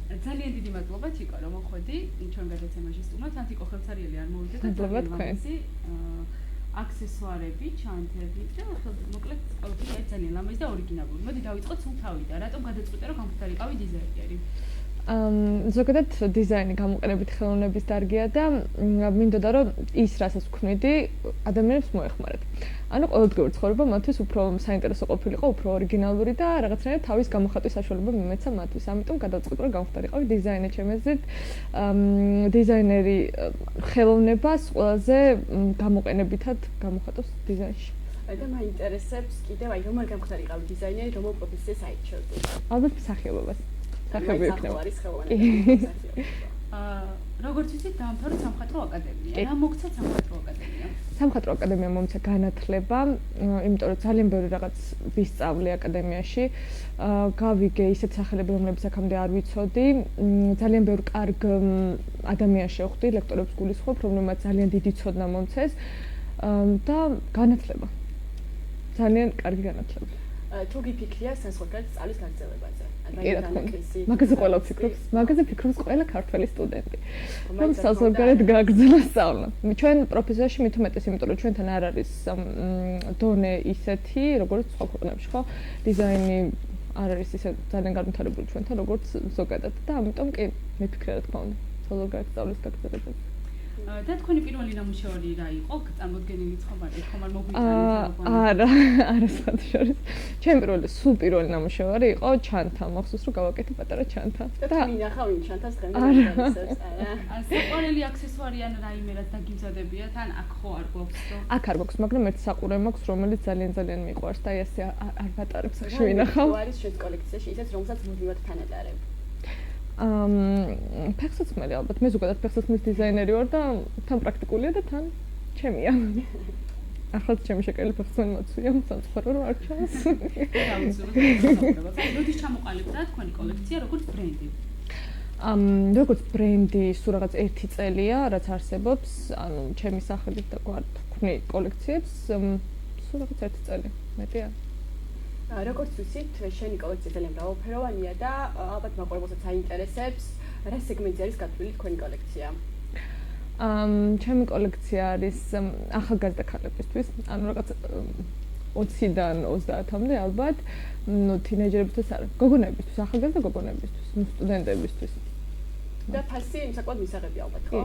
ძალიან დიდი მადლობა თიკო რომ მოხვედი ჩვენ გადაცემაში სტუმრად თიკო ხელსარიელი არ მოვიდა და ძალიან ლამაზი აქსესუარები ჩანთები და მოკლედ ყველაფერი ძალიან ლამაზი და ორიგინალური. მოდი დავიწყოთ სულ თავიდან. რატომ გადაწყვიტე რომ გამხდარიყავი დიზაინერი? ზოგადად დიზაინი გამოყენებით ხელოვნების დარგია და მინდოდა რომ ის რასაც ვქმნიდი ადამიანებს მოეხმაროთ. ანუ ყოველდღიური ცხოვრება მათთვის უფრო საინტერესო ყოფილიყო, უფრო ორიგინალური და რაღაცნაირად თავის გამოხატვის საშუალება მიმეცა მათთვის. ამიტომ გადავწყვიტე რომ გამხდარიყავი დიზაინერი. ჩემი აზრით დიზაინერი ხელოვნებას ყველაზე გამოყენებითად გამოხატავს დიზაინში. და მაინტერესებს კიდევ აი რომ არ გამხდარიყავი დიზაინერი, რომელ პროფესიას აირჩევდი? ალბათ მსახიობობას. სახები იქნება. როგორც ვიცით, დაამთავრე სამხატვრო აკადემია. რა მოგცა სამხატვრო აკადემია? სამხატვრო აკადემია მომცა განათლება, იმიტომ რომ ძალიან ბევრი რაღაც ვისწავლე აკადემიაში. გავიგე ისეთ სახელები, რომლებიც აქამდე არ ვიცოდი. ძალიან ბევრ კარგ ადამიანს შევხვდი, ლექტორებს გულისხმობ, რომლებმაც ძალიან დიდი ცოდნა მომცეს და განათლება. ძალიან კარგი განათლება. თუ გიფიქრია საზღვარგარეთ სწავლის გაგრძელებაზე? მაგაზე ყველა ფიქრობს, მაგაზე ფიქრობს ყველა ქართველი სტუდენტი. რომ საზღვარგარეთ გააგრძელა სწავლა. ჩვენ პროფესიაში მით უმეტეს, იმიტომ რომ ჩვენთან არ არის დონე ისეთი, როგორც სხვა ქვეყნებში, ხო? დიზაინი არ არის ისე ძალიან განვითარებული ჩვენთან, როგორც ზოგადად და ამიტომ კი მიფიქრე რა თქმა უნდა, საზღვარგარეთ სწავლის გაგრძელებაზე. და თქვენი პირველი ნამუშევარი რა იყო? წარმოდგენილი ცხობარი ხომ არ მოგვიტანით? არა, საერთოდ. ჩემი პირველი ნამუშევარი იყო ჩანთა. მახსოვს რომ გავაკეთე პატარა ჩანთა. და მინახავ იმ ჩანთას დღემდე ინტერესებს. საყვარელი აქსესუარი ან რაიმე რაც დაგიმზადებიათ, ან აქ ხო არ გვაქვს? აქ არ გვაქვს, მაგრამ ერთი საყურე მაქვს, რომელიც ძალიან მიყვარს და აი ასე არ ვატარებს, ახლა შევინახავ. რა არის შენს კოლექციაში ისეთ, რომელსაც მუდმივად თან ატარებ? ფეხსაცმელი ალბათ მე ზოგადად ფეხსაცმლის დიზაინერი ვარ და თან პრაქტიკულია და თან ჩემია. ახლა ჩემი შეკელი ფეხსაცმელი მოცვია, სამწუხარო რომ არ ჩანს. როდის ჩამოყალიბდა თქვენი კოლექცია როგორც ბრენდი? როგორც ბრენდი სულ რაღაც 1 წელია, რაც არსებობს, ანუ ჩემი სახელით და გვქვნი კოლექციებს სულ რაღაც 1 წელი, მეტი არა. როგორც ვიცით, შენი კოლექცია ძალიან მრავალფეროვანია და ალბათ მაყურებელსაც აინტერესებს, რა სეგმენტზე არის გათვლილი თქვენი კოლექცია? ჩემი კოლექცია არის ახალგაზრდა ქალებისთვის, ანუ რაღაც 20-დან 30-მდე ალბათ, თინეიჯერებისთვის არა, გოგონებისთვის, ახალგაზრდა გოგონებისთვის, სტუდენტებისთვის. და ფასი საკმაოდ მისაღები ალბათ, ხო?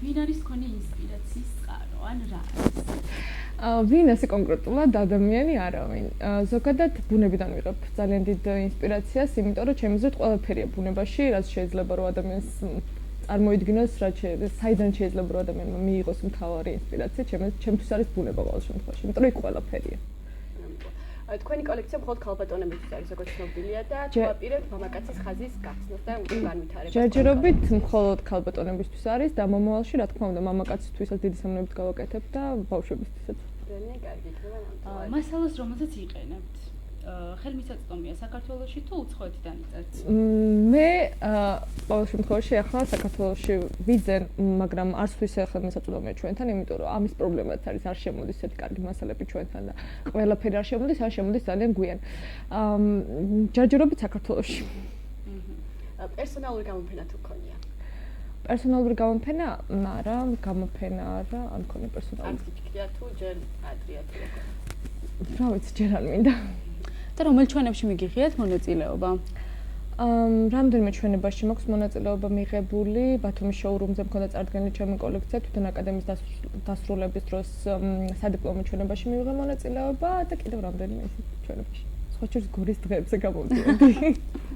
ვინ არის თქვენი ინსპირაციის წყარო, ან რა არის? ვინ ასე კონკრეტულად ადამიანი არავინ. ზოგადად ბუნებიდან ვიღებ ძალიან დიდ ინსპირაციას, იმიტომ რომ ჩემი აზრით ყველაფერია ბუნებაში, რაც შეიძლება რომ ადამიანს წარმოიდგინოს, საიდან შეიძლება რომ ადამიანმა მიიღოს მთავარი ინსპირაცია, ჩემთვის არის ბუნება ყოველ შემთხვევაში, იმიტომ რომ იქ ყველაფერია. თქვენი კოლექცია მხოლოდ ქალბატონებისთვის არის, როგორც ცნობილია და თქვაპირებთ მამაკაცის ხაზის გახსნას და განვითარებას. ჯერჯერობით მხოლოდ ქალბატონებისთვის არის და მომავალში, რა თქმა უნდა, მამაკაცისთვისაც დიდი სამნებით გავაკეთებ და ბავშვებისთვისაც. ძალიან კარგი, თქვენ მასალას რომელსაც იყენებთ? ხელმისაწვდომია საქართველოში თუ უცხოეთიდან იწერთ? მე ყოველ შემთხვევაში ახლა საქართველოში ვიძენ, მაგრამ არც ვისე ხელმისაწვდომია ჩვენთან, იმიტომ რომ ამის პრობლემაც არის, არ შემოდის ესეთი კარგი მასალები ჩვენთან და ყველაფერი არ შემოდის, ან შემოდის ძალიან გვიან. ჯერჯერობით საქართველოში. პერსონალური გამოფენა თუ გქონია? პერსონალური გამოფენა? არა, გამოფენა არა, არ მქონია პერსონალური. არ გიფიქრია თუ ჯერ ადრია თუ როგორ? რა ვიცი, ჯერ არ მინდა. და რომელ ჩვენებში მიგიღიათ მონაწილეობა? რამდენიმე ჩვენებაში მაქვს მონაწილეობა მიღებული, ბათუმის შოურუმზე მქონდა წარდგენილი ჩემი კოლექცია, თვითონ აკადემიის დასრულების დროს სადიპლომო ჩვენებაში მივიღე მონაწილეობა და კიდევ რამდენიმე ჩვენებაში. სხვა შორის გორის დღეებზე გამოვიდოდი.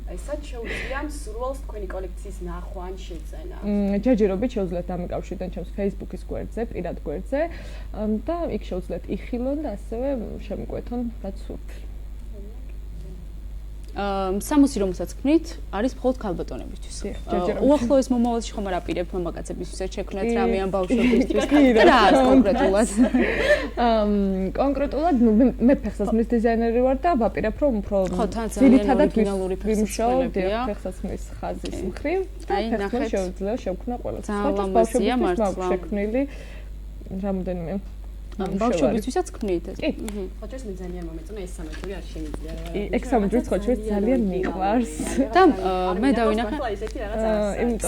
აი, სად შეუძლია მსურველს თქვენი კოლექციის ნახვა ან შეძენა? ჯერჯერობით შეუძლიათ დამიკავშირდნენ ჩემს Facebook-ის გვერდზე, პირად გვერდზე და იქ შეუძლიათ იხილონ და ასევე შემიკვეთონ, რაც სურთ. სამოსი რომელსაც ქმნით, არის მხოლოდ ქალბატონებისთვის. უახლოეს მომავალში ხომ არ აპირებთ მამაკაცებისთვის შექმნათ რამე ან ბავშვებისთვის? რა კონკრეტულად? კონკრეტულად მე ფეხსაცმლის დიზაინერი ვარ და ვაპირებ რომ უფრო ძირითადად ორიგინალური ფეხსაცმელია, ფეხსაცმლის ხაზის მხრივ და ფეხსაცმელი შეუძლია შევქმნა ყველა. ბავშვებისთვის მაქვს შექმნილი რამდენიმე ბავშვებისთვისაც ქმნით ეს. ხოჭოს მე ძალიან მომეწონა ეს სამეთური არ შემიძლია რა. ეგ სამეთური ხოჭოს ძალიან მიყვარს. და მე დავინახე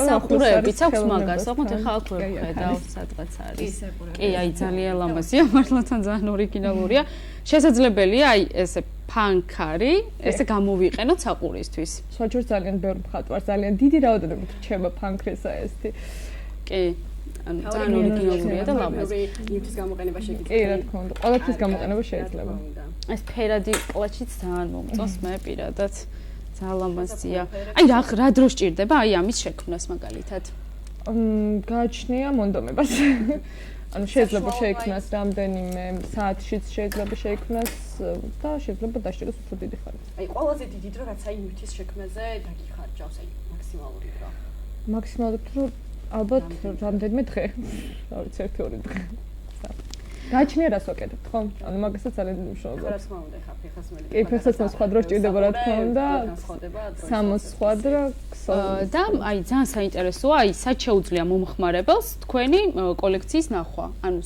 საყურეებიც აქვს მაგას, ოღონდ ეხლა აქვე ხედავ სადღაც არის. კი, აი ძალიან ლამაზია, მართლა ძალიან ორიგინალურია. შესაძლებელია აი ესე ფანქარი, ესე გამოვიყენოთ საყურისთვის. ხოჭოს ძალიან ბევრი მხატვარ, ძალიან დიდი რაოდენობით რჩება ფანქრესა ესეთი. კი. ანუ ძალიან ორიგინალურია და ლამაზი. ნივთის გამოყენება შეიძლება. კი, რა თქმა უნდა, ყოველთვის გამოყენება შეიძლება. ეს ფერადი კლაჩიც ძალიან მომწონს მე პირადად. ძალიან ლამაზია. აი რა დრო სჭირდება აი ამის შექმნას მაგალითად? გააჩნია მონდომებას. ანუ შეიძლება შეიქმნას რამდენიმე საათშიც შეიძლება შეიქმნას და შეიძლება დაჭიროს უფრო დიდი ხანი. აი ყველაზე დიდი დრო რაც აი ნივთის შექმნაზე დაგიხარჯავს, აი მაქსიმალური დრო. მაქსიმალური დრო ალბათ რამდენიმე დღე. რა ვიცი, 1-2 დღე. გააჩნია რას ვაკეთებ, ხო? ანუ მაგასაც ძალიან მნიშვნელოვანია. რა თქმა უნდა, ხა ფეხასმელი. კი, ფეხასმელი სხვა დრო სჭირდება რა თქმა უნდა. 60 სხვა დრო. და აი ძალიან საინტერესოა, აი სად შეუძლია მომხმარებელს თქვენი კოლექციის ნახვა. ანუ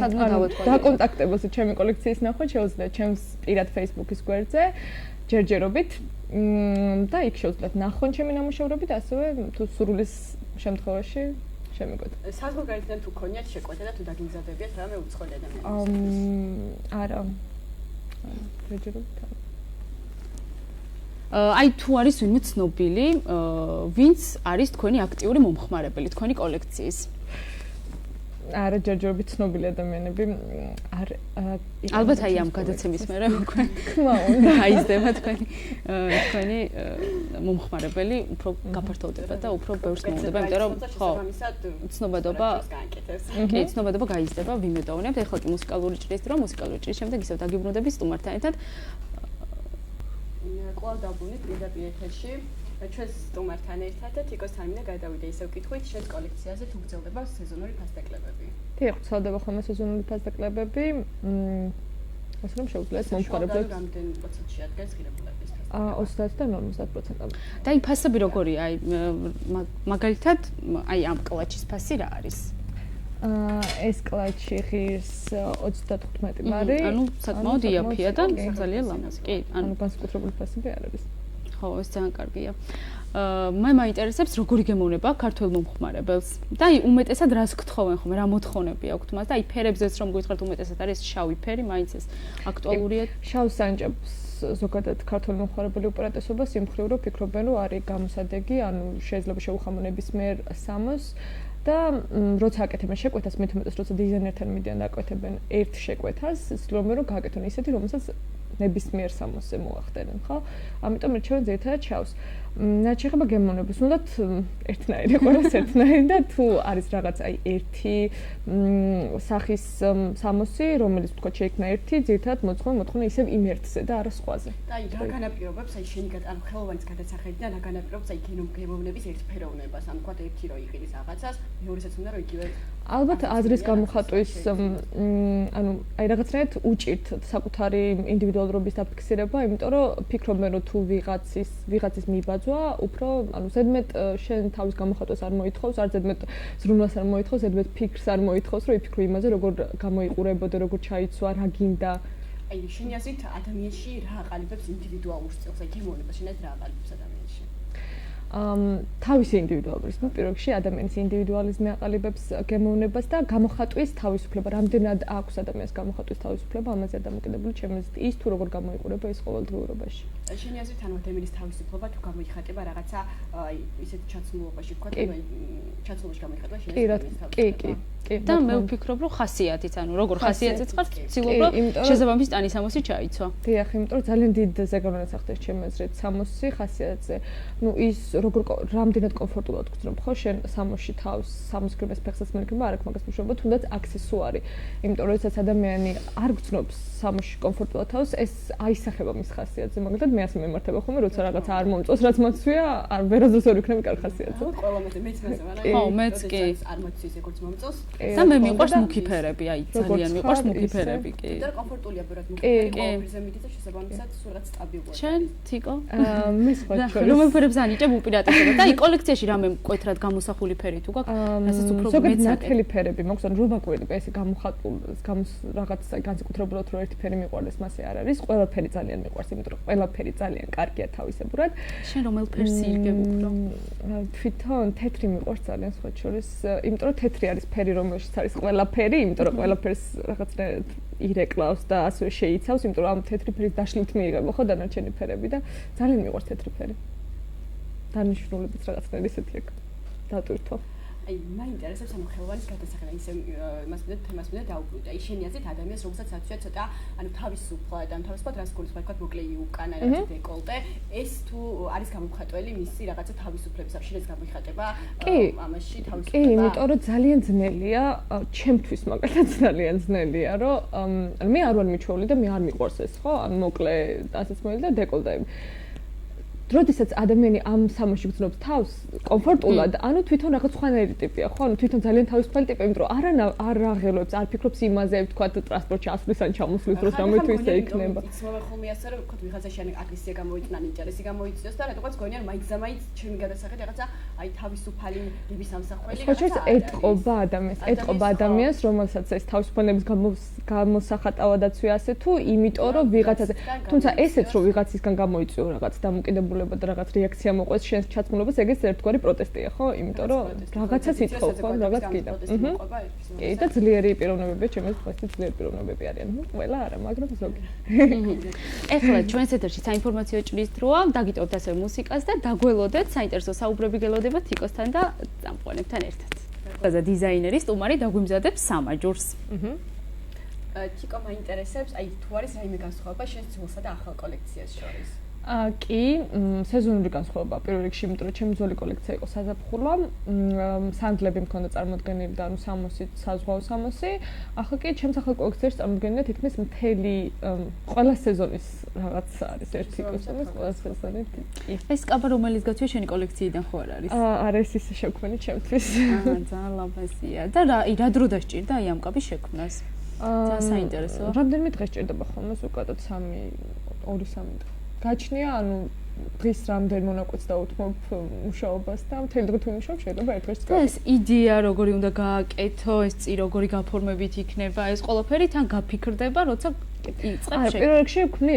სადმე დავეთქვა. დაკონტაქტებოს ჩემი კოლექციის ნახვა შეუძლია ჩემს პირად Facebook-ის გვერდზე ჯერჯერობით. და იქ შეუძლიათ ნახონ ჩემი ნამუშევრები და ასევე თუ სურვილის შემთხვევაში შემიგვეთ. საზღვარგარეთიდან თუ ქონიათ შეკვეთა და თუ დაგიმზადებიათ რამე უცხოელი ადამიანის? არა. ჯერჯერობით. აი თუ არის ვინმე ცნობილი, ვინც არის თქვენი აქტიური მომხმარებელი თქვენი კოლექციის? არა, ჯერჯერობით ცნობილი ადამიანები არ ალბათ აი ამ გადაცემის მერე უკვე თქმა უნდა აიზრდება თქვენი მომხმარებელი უფრო გაფართოვდება და უფრო ბევრს მოუდება, იმიტომ რომ ხო, ცნობადობა კი, ცნობადობა გაიზრდება, ვიმედოვნებთ. ეხლა კი მუსიკალური ჭრის დრო, მუსიკალური ჭრის შემდეგ ისევ დაგიბრუნდები სტუმართან ერთად. კვლავ დაბრუნდით პირდაპირ ეთერში. ჩვენს სტუმართან ერთად და თიკოსთან მინდა გადავიდე ისევ კითხვით შენს კოლექციაზე თუ გრძელდება სეზონური ფასდაკლებები. დიახ, გრძელდება ხოლმე სეზონური ფასდაკლებები. ასე რომ შეუძლიათ მომხმარებლებს რამდენ პროცენტში ადგას ღირებულების ფასდაკლებები? 30 და 50%. და აი ფასები როგორია? აი მაგალითად, აი ამ კლაჩის ფასი რა არის? ეს კლაჩი ღირს 35 ლარი. ანუ საკმაოდ იაფია და ძალიან ლამაზი. კი, ანუ განსაკუთრებული ფასები არ არის. ხო, ეს ძალიან კარგია. მე მაინტერესებს როგორი გემოვნება ქართულ მომხმარებელს. და აი უმეტესად რას გთხოვენ ხოლმე, რა მოთხოვნები აქვთ მას და აი ფერებზეც რომ გითხრათ უმეტესად არის შავი ფერი, მაინც ეს აქტუალურია. შავ სანჯაპს ზოგადად ქართული მომხმარებელი უპირატესობას იმ მხრივ რომ ფიქრობენ რომ არის გამოსადეგი, ანუ შეიძლება შეუხამო ნებისმიერ სამოს და როცა აკეთებენ შეკვეთას, მე თუმეტეს როცა დიზაინერთან მიდიან და აკეთებენ ერთ შეკვეთას, ცდილობენ რომ გააკეთონ ისეთი, რომელსაც ნებისმიერ სამოსზე მოახდენენ, ხო? ამიტომ რჩევენ ძირითადად შავს. რაც შეეხება გემოვნებას, უნდათ ერთნაირი ყველას ერთნაირი და თუ არის რაღაც აი ერთი სახის სამოსი, რომელიც თქო შეიქმნა ერთი, ძირითადად მოთხოვნა ისევ იმ ერთზე და არა სხვაზე. და აი რა განაპირობებს აი შენი ანუ ხელოვანის გადაცახედი და რა განაპირობებს აი გემოვნების ერთფეროვნებას, ანუ თქვა ერთი რო იყირის რაღაცას, მეორესაც უნდა რომ იგივე ალბათ აზრის გამოხატვის ანუ აი რაღაცნაირად უჭირთ საკუთარი ინდივიდუალურობის დაფიქსირება, იმიტომ რომ ფიქრობენ რომ თუ ვიღაცის მიბაძვა, უფრო ანუ ზედმეტ შენ თავის გამოხატვას არ მოითხოვს, არ ზედმეტ ზრუნვას არ მოითხოვს, ზედმეტ ფიქრს არ მოითხოვს, რომ იფიქრო იმაზე, როგორ გამოიყურებოდა, როგორ ჩაიცვა, რა გინდა. აი შენი აზრით ადამიანში რა აყალიბებს ინდივიდუალურ სტილს, აი გემოვნებას შენად რა აყალიბებს ადამიანში? თავისი ინდივიდუალიზმი, პირველ რიგში ადამიანის ინდივიდუალიზმი აყალიბებს გემოვნებას და გამოხატვის თავისუფლება. რამდენად აქვს ადამიანს გამოხატვის თავისუფლება, ამაზე დამოკიდებული ჩემი აზრით ის თუ როგორ გამოიყურება ის ყოველდღიურობაში. შენი აზრით ანუ ადამიანის თავისუფლება თუ გამოიხატება რაღაცა აი ისეთ ჩაცმულობაში, თქვა და ჩაცმულობაში გამოიხატება შენი თავისუფლება. კი. და მე ვფიქრობ რომ ხასიათით, ანუ როგორ ხასიათიც ხარ, ცდილობ რომ შესაბამის ტანი სამოსი ჩაიცვა. დიახ, იმიტომ რომ ძალიან დიდ ზეგავლენას ახდენს ჩემი აზრით სამოსი ხასიათზე. ნუ ის როგორ რამდენად კომფორტულად გძნობ ხო შენ სამოსში თავს, სამოსკრებას ფეხსაც მერქება, არ აქვს მაგას მნიშვნელობა, თუნდაც აქსესუარი. იმიტომ რომ ესაც ადამიანი არ გძნობს სამოსში კომფორტულად თავს, ეს აისახება მის ხასიათზე. მაგალითად მე ასე მემართება ხოლმე, როცა რაღაცა არ მომწონს, რაც მოცვია, არ ვერაზოს ვერ ვიქნები კარგ ხასიათზე. ყველა მეც მასე ხო, მეც კი. არ მოცვის როგორც მომწონს. და მე მიყვარს მუქი ფერები, აი ძალიან მიყვარს მუქი ფერები, კი. და კომფორტულია ბევრად მუქი ფერები, ყოველფერზე მიდის და შესაბამისად სულ რაღაც სტაბილურია. შენ თიკო? მე სხვა რომელ ფერებს ანიჭებ უპირატესობა და აი კოლექციაში რამე მკვეთრად გამოსახული ფერი თუ გაქვს, რასაც უფრო ზოგადად ნათელი ფერები მაქვს, ან რომ მაკვირდება ესე რაღაც განსაკუთრებულად რო ერთი ფერი მიყვარდეს, მასე არ არის. ყველაფერი ძალიან მიყვარს, იმიტომ რომ ყველაფერი ძალიან კარგია თავისებურად. შენ რომელ ფერს ირგებ უფრო? თვითონ თეთრი მიყვარს ძალიან სხვა შორის, იმიტომ რომ თეთრი არის ფერი, რომელშიც არის ყველაფერი, იმიტომ რომ ყველაფერს რაღაცნაირად ირეკლავს და ასევე შეიცავს, იმიტომ რომ ამ თეთრი ფერის დაშლით მიიღებო ხო დანარჩენი ფერები და ძალიან მიყვარს თეთრი ფერი. დანიშნულებიც რაღაცნაირად ისეთი აქვს. დატვირთო. აი, მაინტერესებს ამ ხელოვანის გადასახადი, ისე იმას მინდა დაუბრუნდა. აი, შენი აზრით ადამიანს რომელსაც აცვია ცოტა, ანუ თავისუფლად, ან თავისუფლად რას გულისხმობ, თქვა მოკლეი უკანა რაღაც დეკოლტე, ეს თუ არის გამომხატველი მისი რაღაცა თავისუფლების აფშილეს გამოიხატება ამაში თავისუფლება. კი, იმიტომ რომ ძალიან ძნელია, ჩემთვის მაგალითად ძალიან ძნელია, რომ ანუ მე არ ვარ მიჩვეული და მე არ მიყვარს ეს, ხო? ანუ მოკლე დასაცმელი და დეკოლტეები. როდესაც ადამიანი ამ სამოში გრძნობს თავს კომფორტულად, ანუ თვითონ რაღაც სხვანაირი ტიპია, ხო? ანუ თვითონ ძალიან თავისუფალი ტიპია, იმიტომ რომ არ აღელვებს, არ ფიქრობს იმაზე, თქვა ტრანსპორტში ასვლის ან ჩამოსვლის დროს რამე თუ ისე იქნება. იცმობა ხოლმე ასე რომ ვთქვათ ვიღაცაში ან აგრესია გამოიწვნა, ინტერესი გამოიწვიოს და რატოღაც გონიან მაინც ჩემი გადასახადი რაღაცა აი თავისუფალი დების ამსახველი რაღაცა ეთყობა ადამიანს, რომელსაც ეს თავისუფლების გამოსახატავადაც ვიასე თუ იმიტომ რომ ვიღაცაზე, თუმცა ესეც რომ ვიღაცისგან გამოიწვიო რაღაც დამოკიდებულება და რაღაც რეაქცია მოყვეს შენს ჩაცმულობას, ეგეც ერთგვარი პროტესტია, ხო? იმიტომ რომ რაღაცას ითხოვ, ხო, რაღაც კიდე. კი, და ძლიერი პიროვნებებია, ჩემს მხარეს ძლიერი პიროვნებები არიან. ყველა არა, მაგრამ ზოგი. ეხლა ჩვენს ეთერში საინფორმაციო ჭრის დროა, დაგიტოვოთ ასე მუსიკას და დაგველოდეთ საინტერესო საუბრები გელოდება თიკოსთან და წამყვანებთან ერთად. და დიზაინერი სტუმარი დაგვიმზადებს სამაჯურს. თიკო მაინტერესებს, აი თუ არის რაიმე განსხვავება შენს ძველსა და ახალ კოლექციას შორის? კი, სეზონური განსხვავება პირველ რიგში, იმიტომ რომ ჩემი ძველი კოლექცია იყო საზაფხულო, სანდლები მქონდა წარმოდგენილი და ანუ 60-ით საზღვაო 60. ახლა კი ჩემს ახალ კოლექციაში წარმოდგენილია თითქმის მთელი ყველა სეზონის რაღაც არის ერთი კოსტუმი, ყველა სეზონი. ეს კაბა რომელიც გაცვია შენი კოლექციიდან ხო არ არის? არა, ეს ისე შექმნი ჩემთვის. ძალიან ლამაზია. და რა დრო დასჭირდა აი ამ კაბის შექმნას? ძალიან საინტერესოა. რამდენიმე დღე სჭირდება ხოლმე, უკეთოთ 2-3 დღე. გაჩნია, ანუ დღის რამდენ მონაკვეთს დაუთმობ მუშაობას და მთელი დღე თუ მუშაობ შეიძლება ერთ დღეში ეს იდეა როგორი უნდა გააკეთო, ეს წი როგორი გაფორმებით იქნება, ეს ყველაფერი თან გაფიქრდება, როცა იწყებ არა, პირველ რიგში ვქმნი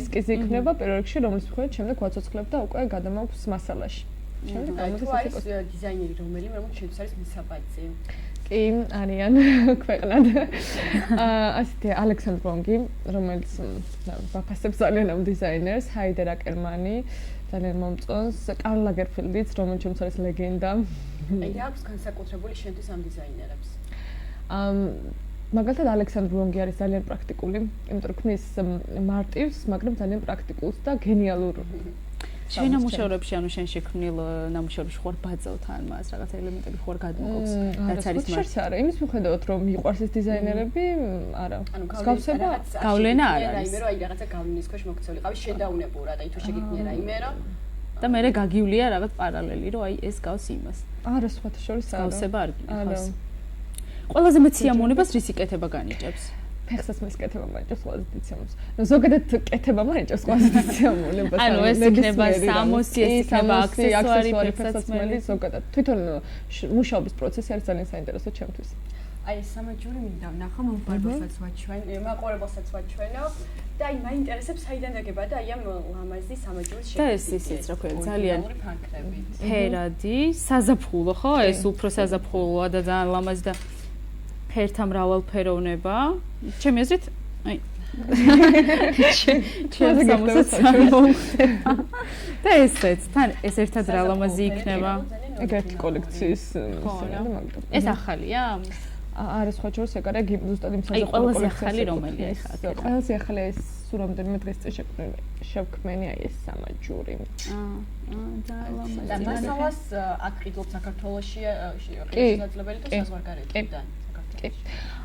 ესკიზი იქნება პირველ რიგში, რომლის მიხედვით შემდეგ ვაცოცხლებ და უკვე გადამაქვს მასალაში. შემდეგ გამოდის დიზაინერი რომელიც შედის არის მისაბაძე. კი, არიან ქვეყნად. ასეთი ალექსანდრ ბონგი, რომელიც ვაფასებს ძალიან ამ დიზაინერს, ჰაიდერ აკერმანი, ძალიან მომწონს, კარლ ლაგერფელდიც, რომელიც ჩემთვის არის ლეგენდა. აი, რა აქვს განსაკუთრებული შენთვის ამ დიზაინერებს? მაგალითად ალექსანდრ ბონგი არის ძალიან პრაქტიკული, იმიტომ რომ ქმნის მარტივს, მაგრამ ძალიან პრაქტიკულს და გენიალურ შენ ნამუშევრებში, ანუ შენ შექმნილ ნამუშევრებში ხوار ბაძავთან მას რაღაც ელემენტები ხوار გადმოგობს, რაც არის მარტივი. არა, იმის მიხედავთ რომ მიყვარს ეს დიზაინერები, არა. გავსება, გავლენა არ არის. რაიმე რომ აი რაღაცა გავლენის ქვეშ მოქცეული ყავი შედაუნებურად, აი თუ შეგიძლია რაიმე რომ და მე გაგივლია რაღაც პარალელი, რომ აი ეს გავს იმას. არა, სხვათა შორის არა. გავსება არ გიხავს. ყველაზე მეც სიამოვნებას რის იკეთება განიჭებს? ფეხსაც მესკეთება მაინტერესს ყველაზე დიცემოს. ნუ ზოგადად კეთება მაინტერესს ყველაზე დიცემოლებას. ანუ ეს იქნება 60, ეს იქნება აქსესუარი, ფეხსაცმელი, ზოგადად. თვითონ მუშაობის პროცესი არის ძალიან საინტერესო ჩემთვის. აი სამაჯური მინდა ვნახო, მომხმარებელსაც ვაჩვენ, მაყურებელსაც ვაჩვენო და აი მაინტერესებს საიდან დაგება და აი ამ ლამაზი სამაჯურის შექმნა. და ეს ისიც რა ქვია, ძალიან ფერადი, საზაფხულო ხო? ეს უფრო საზაფხულოა და ძალიან ლამაზი და ფერთა მრავალფეროვნება. ჩემი აზრით, აი ჩემს სამოსაცმელო და ესეც, თან ეს ერთად რა ლამაზი იქნება. ეგეთი კოლექციის სცენარი მაგდო. ეს ახალია? არა, სხვა შორის ეგ არა, ზუსტად იმ საზაფხულო კოლექცია. აი, ყველაზე ახალი რომელია ეს? ყველაზე ახალი ეს სულ რამდენიმე დღეს წინ შევქმენი აი ეს სამაჯური. ძალიან ლამაზი. და მასალას აქ ყიდულობ საქართველოში შესაძლებელი და საზღვარგარეთიდან.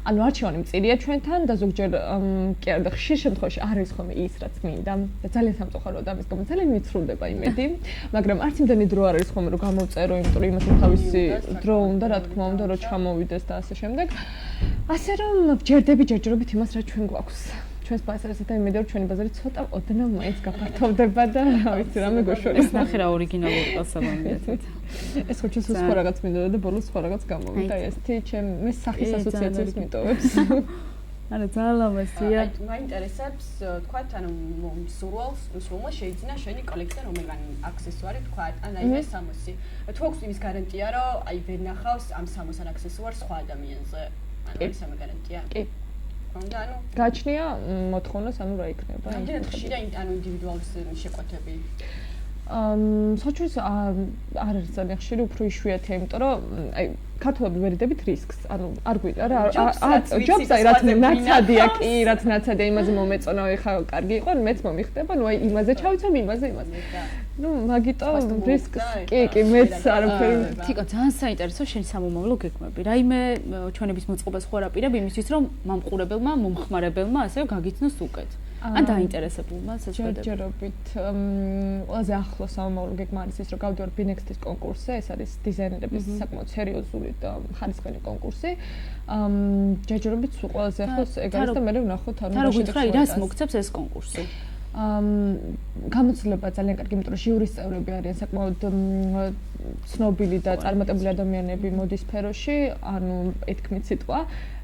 ანუ არჩევანი მწირია ჩვენთან და ზოგჯერ კი არა და ხშირ შემთხვევაში არ არის ხოლმე ის რაც მინდა და ძალიან სამწუხაროა და ამის გამო ძალიან მიცრუნდება იმედი, მაგრამ არც იმდენი დრო არ არის ხოლმე რომ გამოვწერო, იმიტომ რომ იმას თავისი დრო უნდა, რა თქმა უნდა, რომ ჩამოვიდეს და ასე შემდეგ. ასე რომ ჯერდები ჯერჯერობით იმას რა ჩვენ გვაქვს. ჩვენს ბაზარზე და იმედი ვარ ჩვენი ბაზარი ცოტა ოდნავ მაინც გაფართოვდება და რა ვიცი რამე გოშველი. ეს ნახე რა ორიგინალური ყელსაბამია. ეს ხო ჩვენ სხვა რაღაც მინდოდა და ბოლოს სხვა რაღაც გამოვიდა ესეთი მე სახის ასოციაციას მიტოვებს. არა ძალიან ლამაზია. მაინტერესებს თქვათ ანუ სრულმა შეიძინა შენი კოლექცია რომელგან აქსესუარი თქვათ ან აი ეს 60. თუ აქვს იმის გარანტია რომ აი ვერ ნახავს ამ 60 აქსესუარს სხვა ადამიანზე. ანუ ეს ამ გარანტია. კი. ანუ გაჩნია მოთხოვნას ანუ რა იქნება? რამდენად ხშირია ანუ ინდივიდუალის შეკვეთები? საჩუქრს არ არის ძალიან ხშირი, უფრო იშვიათია, იმიტომ რომ აი ქართველები ვერ იდებით რისკს. ანუ არ გვიდა რა ჯობს აი რაც ნაცადია კი, რაც ნაცადია იმაზე მომეწონა, ეხა კარგი იყო, მეც მომიხდება, ნუ აი იმაზე ჩავიცემ, იმაზე. ნუ მაგიტომ რისკს კი, მეც არაფერი. თიკო ძალიან საინტერესო შენი სამომავლო გეგმები. რაიმე ჩვენების მოწყობას ხო არ აპირებ იმისთვის, რომ მამყურებელმა, მომხმარებელმა ასევე გაგიცნოს უკეთ. ან დაინტერესებულმა საზოგადოება. ჯერჯერობით ყველაზე ახლო სამომავლო გეგმა არის ის, რომ გავდივარ ბინექსტის კონკურსზე, ეს არის დიზაინერების საკმაოდ სერიოზული და ხარისხიანი კონკურსი. ჯერჯერობით სულ ყველაზე ახლოს ეგ არის და მე ვნახოთ ანუ რა გითხრა, რას მოგცემს ეს კონკურსი? გამოცდილება ძალიან კარგი, იმიტომ რომ ჟიურის წევრები არიან საკმაოდ ცნობილი და წარმატებული ადამიანები მოდის სფეროში, ანუ ეთქმით სიტყვა.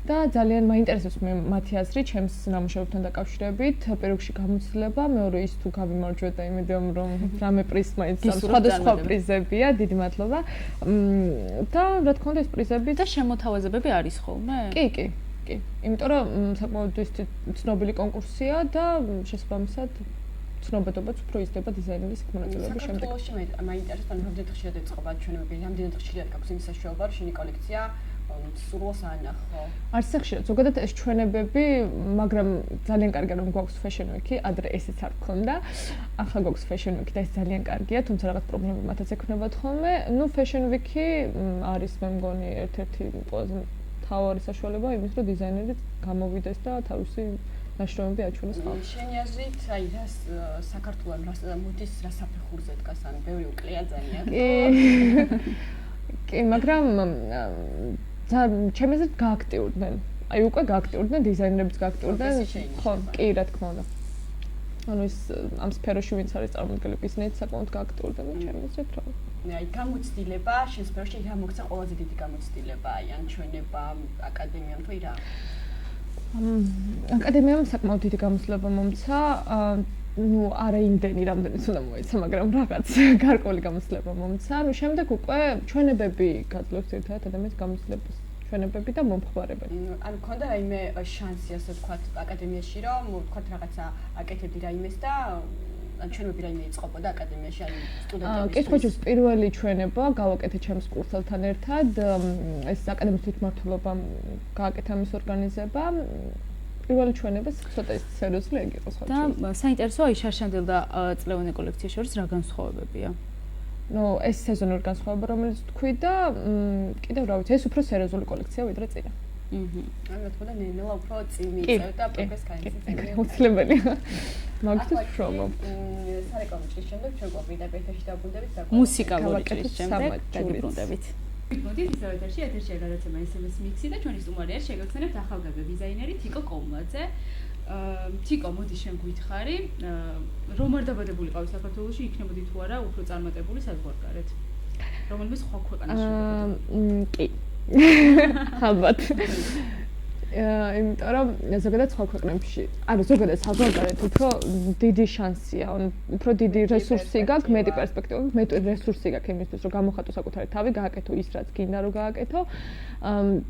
და ძალიან მაინტერესებს მე მათი აზრი ჩემს ნამუშევრებთან დაკავშირებით. პირველში გამოცდილება, მეორე ის თუ გავიმარჯვე და იმედია რომ რამე პრიზ მაინც სხვადასხვა პრიზებია, დიდი მადლობა. და რა თქმა უნდა ეს პრიზები და შემოთავაზებები არის ხოლმე? კი. იმიტომ რომ საკმაოდ ცნობილი კონკურსია და შესაბამისად ცნობადობაც უფრო იზრდება დიზაინერის მონაწილეობის შემდეგ. საქართველოში მაინტერესებს ანუ რამდენად ხშირად ეწყობა ჩვენები, რამდენად ხშირად გაქვს იმის საშუალება რომ შენი კოლექცია სრულს ანახო. არც ხშირად, ზოგადად ეს ჩვენებები, მაგრამ ძალიან კარგია რომ გვაქვს fashion week-ი, ადრე ესეც არ გქონდა. ახლა გვაქვს fashion week-ი და ეს ძალიან კარგია, თუმცა რაღაც პრობლემები მათაც ექნებათ ხოლმე. ნუ fashion week-ი არის მე მგონი ერთ-ერთი ყველაზე მთავარი საშუალება იმის, რომ დიზაინერი გამოვიდეს და თავისი ნაშრომები აჩვენოს ხალხს. შენი აზრით, აი რას საქართველოს მოდის რა საფეხურზე დგას, ანუ ბევრი უკლია ძალიან. კი, მაგრამ ჩემს აზრით გააქტიურდნენ. აი უკვე გააქტიურდნენ დიზაინერებს გააქტიურდნენ. ხო, კი, რა თქმა უნდა. ანუ ის ამ სფეროში ვინც არის წარმოდგენილი ბიზნესი საკმაოდ გააქტიურდნენ და ჩემს აზრით რა. აი გამოცდილება შენ სფეროში რა მოგცა ყველაზე დიდი გამოცდილება, აი ან ჩვენება აკადემიამ თუ რა? აკადემიამ საკმაოდ დიდი გამოცდილება მომცა. ნუ არა იმდენი რამდენიც უნდა მოეცა, მაგრამ რაღაც გარკვეული გამოცდილება მომცა. ნუ შემდეგ უკვე ჩვენებები გაძლევს ერთად ადამიანის გამოცდილებას, ჩვენებები და მომხმარებელი. ანუ ქონდა რაიმე შანსი ასე ვთქვათ აკადემიაში, რომ ვთქვათ რაღაცა აკეთებდი რაიმეს და ან ჩვენები რაიმე იწყებოდა აკადემიაში, ანუ სტუდენტების. კითხვის პირველი ჩვენება გავაკეთე ჩემს კურსელთან ერთად, ეს აკადემიის თვითმმართველობა გააკეთა მის ორგანიზება. პირველი ჩვენებას ცოტა სერიოზული ეგ იყო სხვა. და საინტერესოა აი შარშანდელ და წლევანი კოლექციის შორის რა განსხვავებებია? ნუ ეს სეზონური განსხვავება რომელიც თქვი და კიდევ რა ვიცი, ეს უფრო სერიოზული კოლექცია ვიდრე წინა. ანუ თქო და ნელა უფრო წინ მიწევ და პროფეს კაინცი. უცლებელია. მაგისთვის ვშრომობ. სარეკლამო ჭრის შემდეგ ჩვენ გვაგვიდა ეთერში დავბრუნდებით და მუსიკალური ჭრის შემდეგ დავბრუნდებით. მოდით ისევ ეთერში გადაცემა SMS Mix-ი და ჩვენი სტუმარია შეგახსენებთ ახალგაზრდა დიზაინერი თიკო კოლმაძე. თიკო, მოდი შენ გითხარი, რომ არ დაბადებულიყავი საქართველოში, იქნებოდი თუ არა უფრო წარმატებული საზღვარგარეთ? რომელიმე სხვა ქვეყანაში შეგდო? კი. ალბათ. იმიტომ რომ ზოგადად სხვა ქვეყნებში, ანუ ზოგადად საზღვარგარეთ უფრო დიდი შანსია, ანუ უფრო დიდი რესურსი გაქვს, მეტი პერსპექტივა, მეტი რესურსი გაქვს იმისთვის, რომ გამოხატო საკუთარი თავი, გააკეთო ის, რაც გინდა რომ გააკეთო.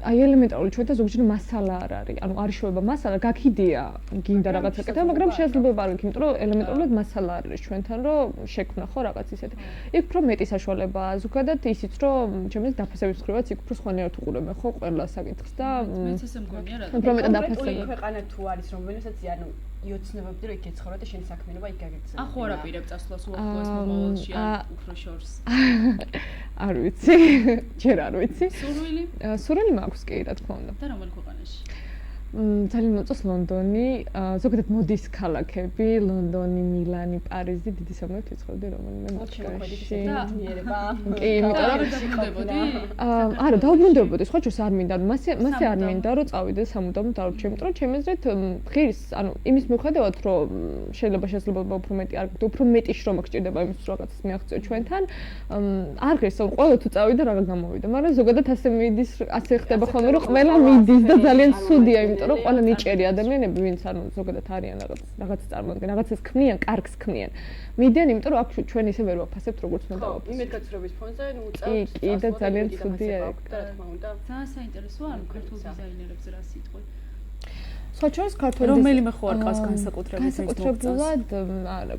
აი ელემენტარული ჩვენ და ზოგჯერ მასალა არ არის. ანუ არ შეუება მასალა, გაქიდია, გინდა რაღაც აკეთო, მაგრამ შესაძლებლობა არ აქვს, იმიტომ რომ ელემენტარულად მასალა არ არის ჩვენთან, რომ შექმნა ხო რაღაც ისეთი. იქ უფრო მეტი საშუალებაა, ზოგადად ისიც, რომ ჩემს დაფასების მხრივაც იქ უფრო სხვანაირად უყურებენ ხო ყველა საკითხს და მეც ესე მგონია რა. უფრო მეტად დაფასებული. ქვეყანა თუ არის, რომელსაც ანუ იოცნებობდი რომ იქ ეცხოვრა და შენი საქმიანობა იქ გაგეცემა. ახო არ აპირებ წასვლას უახლოეს მომავალში ან უფრო შორს. არ ვიცი, ჯერ არ ვიცი. სურვილი? სურვილი მაქვს კი, რა თქმა უნდა. და რომელ ქვეყანაში? ძალიან მოწონს ლონდონი, ზოგადად მოდის ქალაქები, ლონდონი, მილანი, პარიზი, დიდი სამოეთ ვიცხოვდი რომელიმე მოჩქარში. კი, იმიტომ რომ დაბრუნდებოდი? არა, დაუბრუნდებოდი, სხვა ჩვენს არ მინდა, მასე არ მინდა რომ წავიდე სამუდამოდ დარჩე, იმიტომ რომ ჩემი აზრით ღირს, ანუ იმის მიუხედავად რომ შეიძლება უფრო მეტი არ გქონდა, უფრო მეტი შრომა გჭირდება იმის რომ რაღაცას მიაღწიო ჩვენთან, არ ღირს, რომ ყველა თუ წავიდა რაღაც გამოვიდა, მაგრამ ზოგადად ასე მიდის, ასე ხდება ხოლმე რომ ყველა მიდის და ძალიან სუდია, იმიტომ რომ ყველა ნიჭიერი ადამიანები, ვინც ანუ ზოგადად არიან რაღაც წარმოადგენენ, რაღაცას ქმნიან, კარგს ქმნიან. მიდიან, იმიტომ რომ აქ ჩვენ ისე ვერ ვაფასებთ, როგორც უნდა დავაფასოთ. იმედგაცრუების ფონზე უწევთ. კი, და ძალიან სუდია ეგ. ძალიან საინტერესოა, ანუ ქართულ დიზაინერებზე რა სიტყვი. სხვა ჩვენს ქართულ რომელიმე ხო არ ყავს განსაკუთრებულად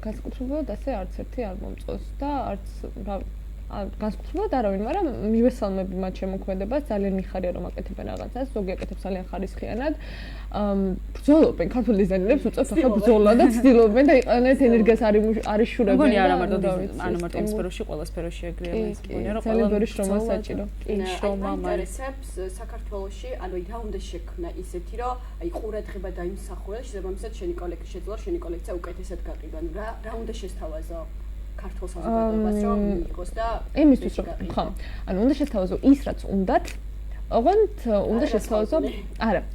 განსაკუთრებულად ასე არც ერთი არ მომწონს და არც განსაკუთრებულად არავინ, მაგრამ მივესალმები მათ შემოქმედებას, ძალიან მიხარია რომ აკეთებენ რაღაცას, ზოგი აკეთებს ძალიან ხარისხიანად. ბრძოლობენ ქართულ დიზაინერებს უწევთ ახლა ბრძოლა და ცდილობენ და იყენებენ ენერგიას არის შურებენ. მგონი არა მარტო იმ სფეროში, ყველა სფეროში ეგრეა, ის მგონია რომ ძალიან ბევრი შრომა საჭირო. შრომა მაინტერესებს საქართველოში, ანუ რა უნდა შექმნა ისეთი, რომ აი ყურადღება დაიმსახურა, შესაბამისად შენი კოლექცია შეძლო, შენი კოლექცია უკეთესად გაყიდვა. რა უნდა შესთავაზო? ქართულ საზოგადოებას რომ იყოს და იმისთვის რომ ხო ანუ უნდა შესთავაზო ის რაც უნდათ ოღონდ უნდა შესთავაზო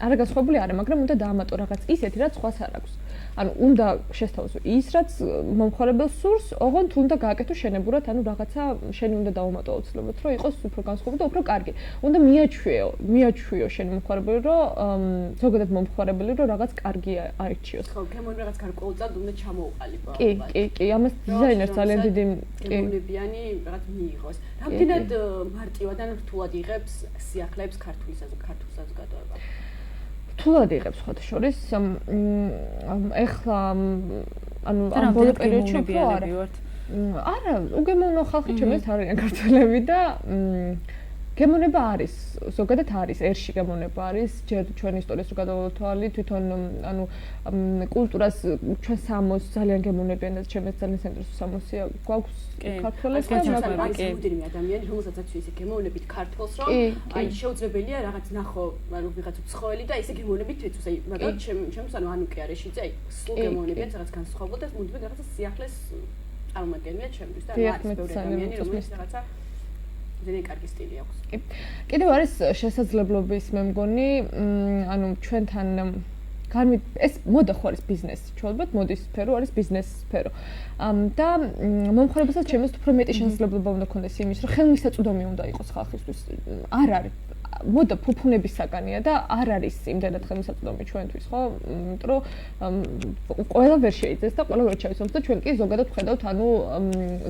არა განსხვავებული არა მაგრამ უნდა დაამატო რაღაც ისეთი რაც სხვას არ აქვს ანუ უნდა შესთავაზო ის რაც მომხმარებელს სურს ოღონდ უნდა გააკეთო შენებურად ანუ რაღაცა შენი უნდა დაუმატო აუცილებლად რომ იყოს უფრო განსხვავებული და უფრო კარგი უნდა მიაჩვიო შენი მომხმარებელი რომ ზოგადად მომხმარებელი რომ რაღაც კარგი აირჩიოს ხო გემონ რაღაც გარკვეულწად უნდა ჩამოუყალიბო კი ამას დიზაინერს ძალიან დიდი გემონებიანი რაღაც მიიღოს რამდენად მარტივად ან რთულად იღებს სიახლეებს ქართულ საზოგადოება რთულად იღებს სხვათა შორის ეხლა ანუ ამ ბოლო პერიოდში არა უგემოვნო ხალხი ჩემს არიან ქართველები და გემონება არის ზოგადად არის ერში გემონება არის ჯერ ჩვენი ისტორიის რო გადავალოთ თვალი თვითონ ანუ კულტურას ჩვენ სამოს ძალიან გემონებიან და ჩემს ძალიან საინტერესო სამოსია გვაქვს ქართველებს და მაგალითად ადამიანი რომელსაც აქვს ისე გემოვნებით ქართულს რომ აი შეუძლებელია რაღაც ნახო ანუ ვიღაცა ცხოველი და ისე გემოვნებით თვითონ აი მაგალითად ჩემს ანუ ანუკე არეშიძე აი სულ გემოვნებიან რაღაც განსხვავებულ და მუდმივ რაღაცა სიახლეს წარმოგენია ჩემთვის და არის ბევრი ადამიანი რომელიც რაღაცა ძალიან კარგი სტილი აქვს. კიდევ არის შესაძლებლობის მე მგონი, ანუ ჩვენთან ეს მოდა ხო არის ბიზნესი, ჩვენებად მოდის სფერო არის ბიზნეს სფერო. და მომხმარებელსაც ჩემს უფრო მეტი შესაძლებლობა უნდა ქონდეს იმის, რომ ხელმისაწვდომი უნდა იყოს ხალხისთვის. არ არის მოდა ფუფუნების საგანია და არ არის იმდენად ხელმისაწვდომი ჩვენთვის, ხო? იმიტომ რომ ყველა ვერ შეიძეს და ყველა ვერ ჩაიცვალოს და ჩვენ კი ზოგადად ვხედავთ, ანუ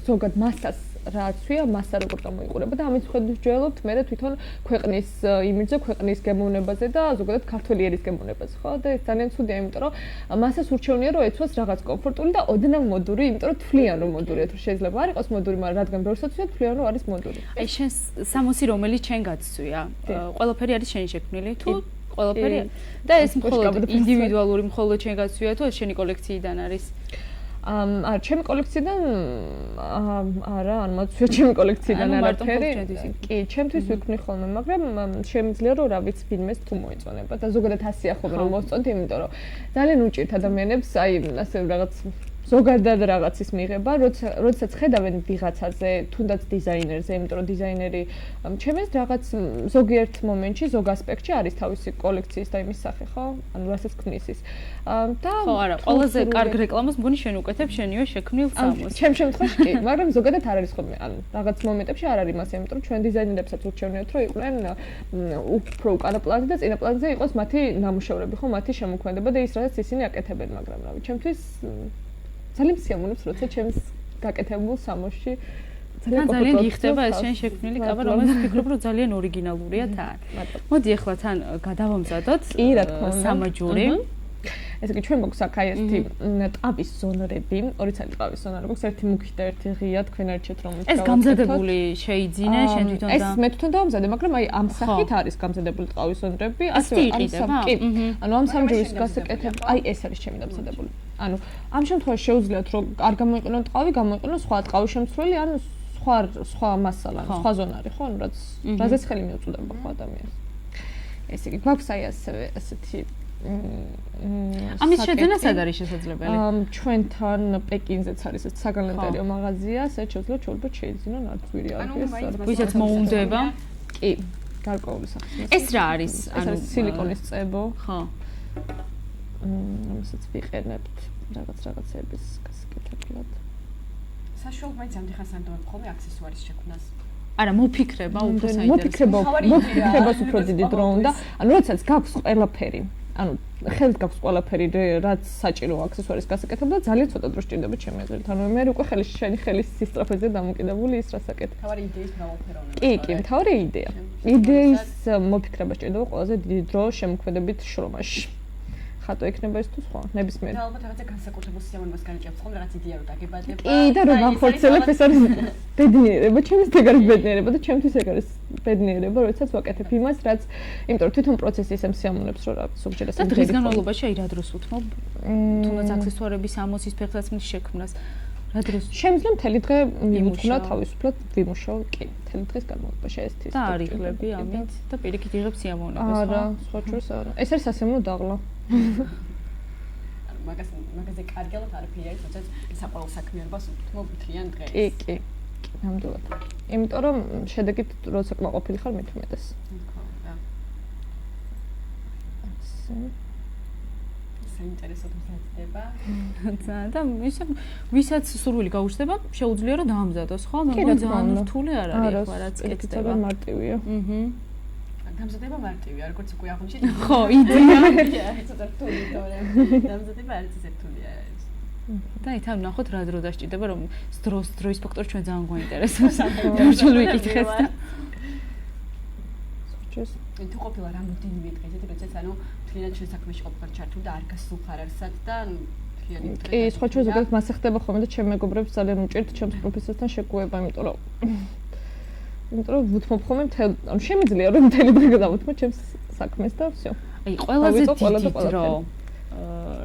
ზოგად მასას რაცია, მასა როგორ გამოიყურება და ამის ხედვით ვჯელობთ მე თვითონ ქვეყნის იმიჯზე, ქვეყნის გემოვნებაზე და ზოგადად ქართველი ერის გემოვნებაზე, ხო? და ეს ძალიან ცუდია, იმიტომ რომ მასას ურჩევნია რომ ეცვას რაღაც კომფორტული და ოდნავ მოდური, იმიტომ რომ თვლიან რომ მოდურია, თუ შეიძლება არ იყოს მოდური, მაგრამ რადგან ბევრსაც თვლიან რომ არის მოდური. აი შენ სამოსი რომელიც შენ გაცვია, ყველაფერი არის შენი შექმნილი თუ ყველაფერი და ეს მხოლოდ ინდივიდუალური მხოლოდ შენ გაცვია თუ ეს შენი კოლექციიდან არის? არა, ჩემი კოლექციიდან არა, ან მოცვია ჩემი კოლექციიდან არაფერი. კი, ჩემთვის ვიქმნი ხოლმე, მაგრამ შემიძლია რომ რა ვიცი ფილმეს თუ მოიწონება და ზოგადად ასია ხოლმე რომ მოსწონთ, იმიტომ რომ ძალიან უჭირთ ადამიანებს აი ასე რაღაც ზოგადად რაღაცის მიღება, როდესაც ხედავენ ვიღაცაზე, თუნდაც დიზაინერზე, იმიტომ რომ დიზაინერი ჩემს რაღაც ზოგიერთ მომენტში, ზოგ ასპექტში არის თავისი კოლექციის და იმის სახე, ხო? ანუ რასაც ქმნის ის. და ხო, არა, ყველაზე კარგ რეკლამას მგონი შენ უკეთებ შენივე შექმნილ სამოს. ჩემ შემთხვევაში კი, მაგრამ ზოგადად არ არის ხოლმე, ანუ რაღაც მომენტებში არ არის მასე, იმიტომ რომ ჩვენ დიზაინერებსაც ურჩევნიათ, რომ იყვნენ უფრო უკანა პლანზე და წინა პლანზე იყოს მათი ნამუშევრები, ხო, მათი შემოქმედება და ის რასაც ისინი აკეთებენ, მაგრამ რავი, ჩემთვის ძალიან სიამოვნებს, როცა ჩემს გაკეთებულ სამოსში ძალიან გიხდება ეს შენ შექმნილი კაბა, რომელიც ვფიქრობ, რომ ძალიან ორიგინალურია თან. მოდი ახლა თან გადავამზადოთ სამაჯური. ესე იგი ჩვენ გვაქვს აქ აი ერთი ტყავის ზონრები, ორი ცალი ტყავის ზონარი გვაქვს, ერთი მუქი და ერთი ღია, თქვენ არჩევთ რომელიც ეს გამზადებული შეიძინე, შენ თვითონ და ეს მე თვითონ დავამზადე, მაგრამ აი ამ სახით არის გამზადებული ტყავის ზონრები, ასე იყიდება. ანუ ამ სამჯერის გასაკეთებ, აი ეს არის ჩემი დამზადებული. ანუ ამ შემთხვევაში შეუძლიათ რომ არ გამოიყენონ ტყავი, გამოიყენონ სხვა ტყავის შემცვლელი, ანუ სხვა მასალა, სხვა ზონარი, ხო, რაზეც ხელი მიუწვდება ხო ადამიანს. ესე იგი, გვაქვს აი ასევე ასეთი ამის შეძენა სად არის შესაძლებელი? ჩვენთან პეკინზეც არის ეს საგალენდერიო მაღაზია, სადაც შეუძლია შეიძინონ არც ვირი არის. ვისაც მოუნდება? კი, გარკვეული სახის. ეს რა არის? ანუ სილიკონის წებო. ხო. ამასაც ვიყენებთ რაღაცების გასაკეთებლად. საშუალო მაინც ამდენ ხანს ამდენ ხოლმე აქსესუარის შექმნას. არა, მოფიქრება უფრო საინტერესო. მოფიქრებას უფრო დიდი დრო უნდა. ანუ როდესაც გაქვს ყველაფერი, ანუ ხელთ გაქვს ყველაფერი, რაც საჭირო აქსესუარის გასაკეთებლად, ძალიან ცოტა დრო სჭირდება ჩემი აზრით. ანუ მე უკვე შენი ხელის სისწრაფეზე დამოკიდებული ის რას აკეთებ. თავარი იდეის მრავალფეროვნება. კი, თავარი იდეა. იდეის მოფიქრება სჭირდება ყველაზე დიდი დრო შემოქმედებით შრომაში. ხატო ექნება ეს თუ სხვა, ნებისმიერ. და ალბათ რაღაცა განსაკუთრებულ სიამოვნებას განიჭებს ხოლმე, რაც იდეა რო დაგებადება. კი, და რომ განხორციელებ, ეს არის ბედნიერება, ჩემთვის ეგ არის ბედნიერება და ჩემთვის ეგ არის ბედნიერება, როდესაც ვაკეთებ იმას, რაც, იმიტომ რომ თვითონ პროცესი ისე მსიამოვნებს, რომ რაღაც უბრალოდ და დღის განმავლობაში აი რა დროს უთმობ? თუნდაც აქსესუარების ამოსის ფეხსაცმლის შექმნას. რა დროს? შემიძლია მთელი დღე მივუძღნა თავისუფლად ვიმუშაო, კი, მთელი დღის განმავლობაში ეს ის. და არიღლები ამით და პირიქით იღებ სიამოვნებას, ხო? არა, სხვა შორის არა. ეს არის სასიამოვნო დაღლა. მაგაზე კარგად არაფერი არის, თუმცა საყოველთაო საქმიანობას უთმობ მთლიან დღეს. კი, ნამდვილად. იმიტომ რომ შედეგით როცა კმაყოფილი ხარ, მით უმეტეს. ხო, და. საინტერესო თემაა. და ვისაც სურვილი გაუჩნდება, შეუძლია რომ დაამზადოს, ხო? მაგრამ ძალიან რთული არ არის ახლა რაც კეთდება. მარტივია. დამზადება მარტივია, როგორც უკვე აღნიშნეთ. ხო, იდეა. ცოტა რთული თორემ დამზადება არც ისე რთული არ არის. და თან ნახოთ რა დრო დასჭირდება, რომ დროის ფაქტორი ჩვენ ძალიან გვაინტერესებს. დარჩულ ვიკითხეთ და თუ ყოფილა რამოდენიმე დღეზე, როდესაც ანუ მთლიანად შესაქმეში ყოფილიყარ ჩართული და არ გასულხარ არსად და მთლიანი დღე. კი, სხვა ჩვენ ზოგადად მასე ხდება ხოლმე და ჩემ მეგობრებს ძალიან უჭირთ ჩემს პროფესიასთან შეგუება, იმიტომ რომ ვუთმობ ხოლმე ანუ შემიძლია რომ მთელი დღე გადავუთმო ჩემს საქმეს და всё. აი ყველაზე დიდი დრო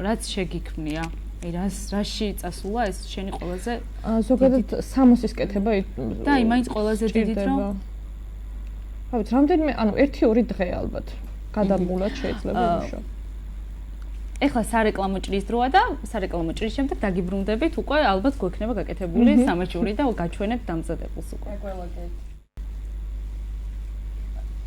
რაც შეგიქმნია. აი რაში წასულა ეს შენი ყველაზე ზოგადად 60-ის კეთება და აი მაინც ყველაზე დიდი დრო. ავით რამდენიმე ანუ 1-2 დღე ალბათ გადამულად შეიძლება ვიმუშაო. ეხლა სარეკლამო ჭრის დროა და სარეკლამო ჭრის შემდეგ დაგიბრუნდებით უკვე ალბათ გვექნება გაკეთებული სამაჯური და გაჩვენებთ დამზადებულს უკვე. გველოდეთ.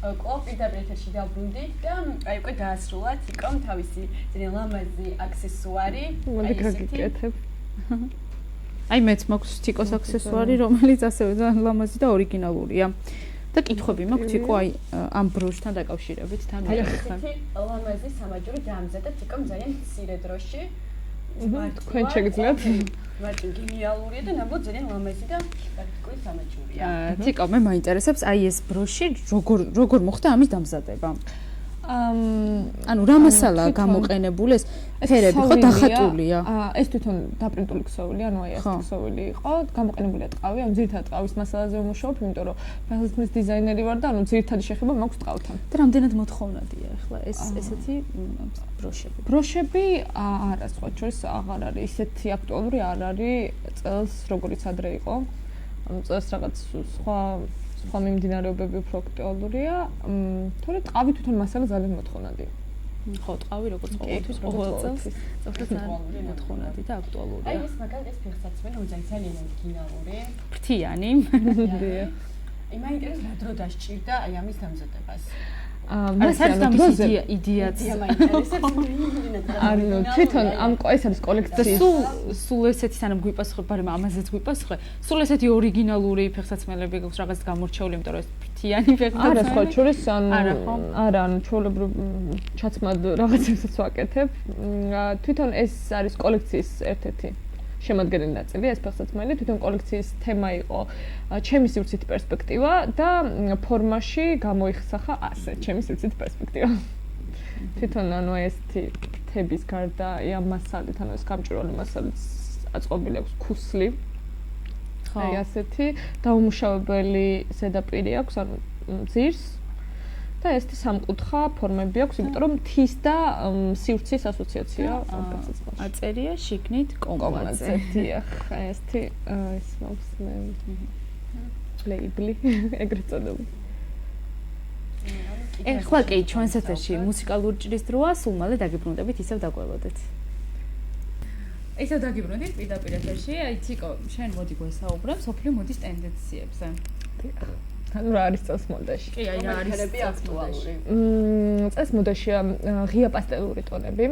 კოპიტერ ეთერში დავბრუნდით და აი უკვე დაასრულა თიკომ თავისი ძალიან ლამაზი აქსესუარი. მოდი გაგიკეთებ. აი მეც მაქვს თიკოს აქსესუარი, რომელიც ასევე ძალიან ლამაზი და ორიგინალურია. და კითხვები მაქვს თიკო აი ამ ბროშთან დაკავშირებით თან მიხარ. ლამაზი სამაჯური დაამზადა თიკომ ძალიან მცირე დროში. თქვენ შეგიძლიათ. მარტო გენიალურია და ნამდვილად ძალიან ლამაზი და პრაქტიკული სამაჯურია. თიკო მე მაინტერესებს აი ეს ბროში როგორ მოხდა ამის დამზადება? ანუ რა მასალაა გამოყენებული ეს ფერები ხო დახატულია? ეს თვითონ დაპრინტული ქსოვილი, ანუ აი ეს ქსოვილი იყო, გამოყენებულია ტყავი, ანუ ძირითადად ტყავის მასალაზე ვმუშაობ, იმიტომ რომ ფასადის დიზაინერი ვარ და ანუ ძირითადი შეხება მაქვს ტყავთან. და რამდენად მოთხოვნადია ახლა ესეთი ბროშები? ბროშები არა, სხვა შორის აღარ არის ისეთი აქტუალური არ არის წელს როგორიც ადრე იყო. ანუ წელს რაღაც სხვა მიმდინარეობები უფრო აქტუალურია, თორე ტყავი თვითონ მასალა ძალიან მოთხოვნადია. ხო, ტყავი როგორც ყოველთვის ყოველ წელს ძალიან მოთხოვნადი და აქტუალურია. აი ეს მაგალითად ეს ფეხსაცმელი ძალიან ორიგინალური. ფრთიანი. აი მაინტერესებს რა დრო დასჭირდა აი ამის დამზადებას. მას არის დამზადებული იდეაც. ანუ თვითონ ამ ეს არის კოლექციის სულ ესეთი სანამ გვიპასუხებ, მაგრამ ამაზეც გვიპასუხე. სულ ესეთი ორიგინალური ფეხსაცმელები გვაქვს რაღაც გამორჩეული, იმიტომ რომ ეს ფრთიანი ფეხსაცმელი. არა, სხვა შორის არა, ანუ ჩვეულებრივ ჩაცმად რაღაცებსაც ვაკეთებ. თვითონ ეს არის კოლექციის ერთ-ერთი შემადგენელი ნაწილი, ეს ფეხსაცმელი, თვითონ კოლექციის თემა იყო ჩემი სივრცითი პერსპექტივა და ფორმაში გამოიხსახა ასე, ჩემი სივრცითი პერსპექტივა. თვითონ ანუ ესეთი თების გარდა ამ მასალით, ანუ ეს გამჭვირვალე მასალით აწყობილი აქვს ქუსლი. ხო. აი ასეთი დაუმუშავებელი ზედაპირი აქვს, ანუ ძირს და ესეთი სამკუთხა ფორმები აქვს, იმიტომ რომ მთის და სივრცის ასოციაცია ამ ფეხსაცმელში. აწერია შიგნით კომბლაძე. დიახ, ესეთი ეს მაქვს ლეიბლი, ეგრეთ წოდებული. ეხლა კი ჩვენს ეთერში მუსიკალური ჭრის დროა, სულ მალე დაგიბრუნდებით, ისევ დაგველოდეთ. ისევ დაგიბრუნდით პირდაპირ ეთერში. აი ციკო, შენ მოდი გვესაუბრებ სოფლიო მოდის ტენდენციებზე. ანუ რა არის წელს მოდაში? კი, აი რა არის აქტუალური. წელს მოდაშია ღია პასტელური ტონები.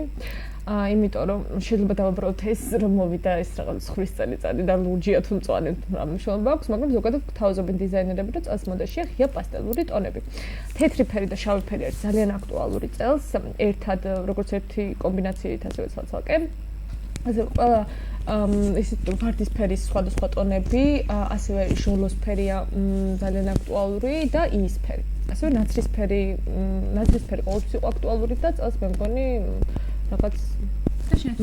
იმიტომ რომ შეიძლება დავაბრალოთ ეს რომ მოვიდა ეს რაღაც ხრის წელიწადი და ლურჯია თუ მწვანე რა მნიშვნელობა აქვს, მაგრამ ზოგადად გვთავაზობენ დიზაინერები რომ წელს მოდაშია ღია პასტელური ტონები. თეთრი ფერი და შავი ფერი არის ძალიან აქტუალური წელს, ერთად როგორც ერთი კომბინაციით ასევე ცალ-ცალკე. ასე ყველა ისეთ ვარდისფერის სხვადასხვა ტონები, ასევე ჟოლოსფერია ძალიან აქტუალური და იისფერი. ასევე ნაცრისფერი ყოველთვის იყო აქტუალური და წელს მე მგონი რაღაც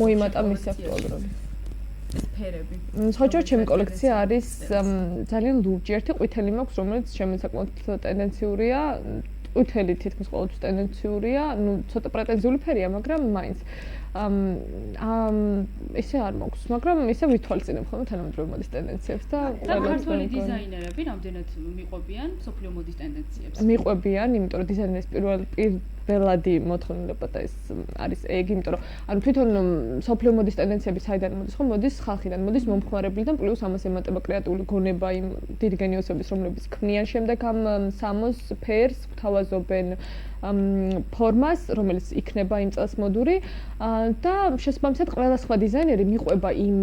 მოიმატა მისი აქტუალურობა. ეს ფერები. საერთოდ ჩემი კოლექცია არის ძალიან ლურჯი. ერთი ყვითელი მაქვს, რომელიც ჩემი საკმაოდ ტენდენციურია. ყვითელი თითქმის ყოველთვის ტენდენციურია. ნუ ცოტა პრეტენზიული ფერია, მაგრამ მაინც ისე არ მაქვს, მაგრამ ისე ვითვალისწინებ ხოლმე თანამედროვე მოდის ტენდენციებს და ქართველი დიზაინერები რამდენად მიყვებიან სოფლიო მოდის ტენდენციებს? მიყვებიან, იმიტომ რომ დიზაინერის პირველადი მოთხოვნილება და ეს არის ეგ, იმიტომ რომ ანუ თვითონ სოფლიო მოდის ტენდენციები საიდან მოდის, ხო მოდის ხალხიდან, მოდის მომხმარებლიდან, პლუს ამას ემატება კრეატიული გონება იმ დიდი გენიოსების, რომლებიც ქმნიან შემდეგ ამ სამოს ფერს, გვთავაზობენ ფორმას, რომელიც იქნება იმ წელს მოდური და შესაბამისად ყველა სხვა დიზაინერი მიყვება იმ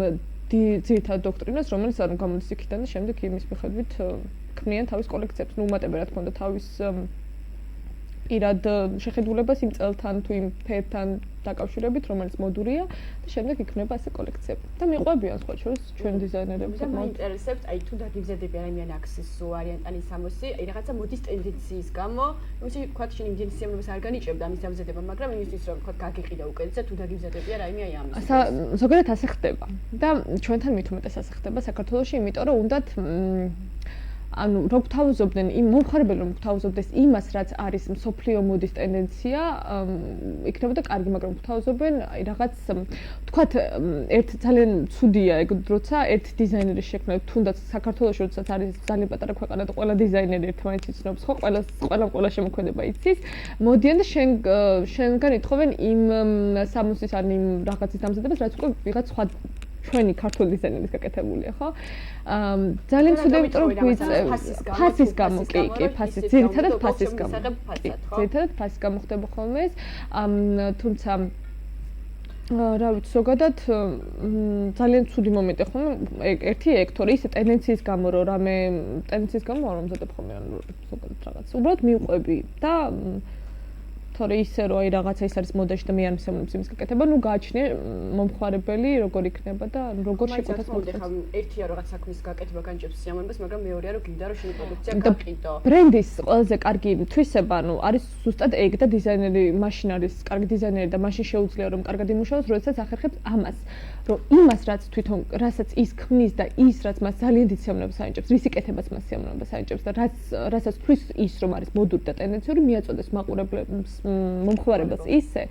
ძირითად დოქტრინას, რომელიც არ გამოდის იქიდან და შემდეგ იმის მიხედვით ქმნიან თავის კოლექციებს. ნუ უმატებენ რა თქმა უნდა თავის პირად შეხედულებას იმ წელთან თუ იმ ფერთან დაკავშირებით, რომელიც მოდურია და შემდეგ იქნება ასე კოლექციები. და მიყვებიან სხვა შორის ჩვენ დიზაინერები. და მაინტერესებს, აი თუ დაგიზრდები არამიან აქსესუარი ან სამოსი, აი რაღაცა მოდის ტენდენციის გამო, იმისი თქვა შენ იმ დიზაინერებს არ განიჭებდა ამის დამზადება, მაგრამ იმისთვის რომ თქვა გაგიყიდა უკეთესად თუ დაგიზრდები რაიმე აი ამის. ზოგადად ასე ხდება და ჩვენთან მით უმეტეს ასე ხდება საქართველოში, იმიტომ რომ უნდათ ანუ რო გვთავაზობდნენ იმ მომხმარებელი რომ გვთავაზობდეს იმას, რაც არის მსოფლიო მოდის ტენდენცია, იქნებოდა კარგი, მაგრამ გვთავაზობენ აი რაღაც თქვათ ერთ ძალიან ცუდია ეგ როცა ერთ დიზაინერის შექმნა, თუნდაც საქართველოში როდესაც არის ძალიან პატარა ქვეყანა და ყველა დიზაინერი ერთმანეთს იცნობს, ხო, ყველა შემოქმედება იცის, მოდიან და შენგან ითხოვენ იმ სამოსის ან იმ რაღაცის დამზადებას, რაც უკვე ვიღაც სხვა ჩვენი ქართული დიზაინერის გაკეთებულია, ხო? ძალიან ცუდი, იმიტომ რომ ფასის გამო, კი, ფასის, ძირითადად ფასის გამო. ძირითადად ფასის გამო ხდება ხოლმე ეს. თუმცა რა ვიცი, ზოგადად ძალიან ცუდი მომენტი ხოლმე, ერთი ეგ, თორე ისე ტენდენციის გამო, რომ რამე ტენდენციის გამო არ მომზადებ ხოლმე, ანუ ზოგადად რაღაც. უბრალოდ მიყვები და თორე ისე რომ აი რაღაცა ის არის მოდაში და მე არ მისამონებს იმის გაკეთება, ნუ გააჩნია მომხმარებელი როგორ იქნება და როგორ შეკვეთას მოხდეს. ერთია რაღაც საქმის გაკეთება განჭებს სიამოვნებას, მაგრამ მეორეა რომ გინდა რომ შენი პროდუქცია გაყიდო. ბრენდის ყველაზე კარგი თვისება, ანუ არის ზუსტად ეგ და დიზაინერი მაშინ არის კარგი დიზაინერი და მაშინ შეუძლია რომ კარგად იმუშაოს, როდესაც ახერხებს ამას, რომ იმას რაც თვითონ რასაც ის ქმნის და ის რაც მას ძალიან დიდ სიამოვნებას ანიჭებს, რის იკეთებას მას სიამოვნებას ანიჭებს და რასაც თვლის ის რომ არის მოდური და ტენდენციური მიაწოდეს მაყურებლებს მომხმარებელს ისე,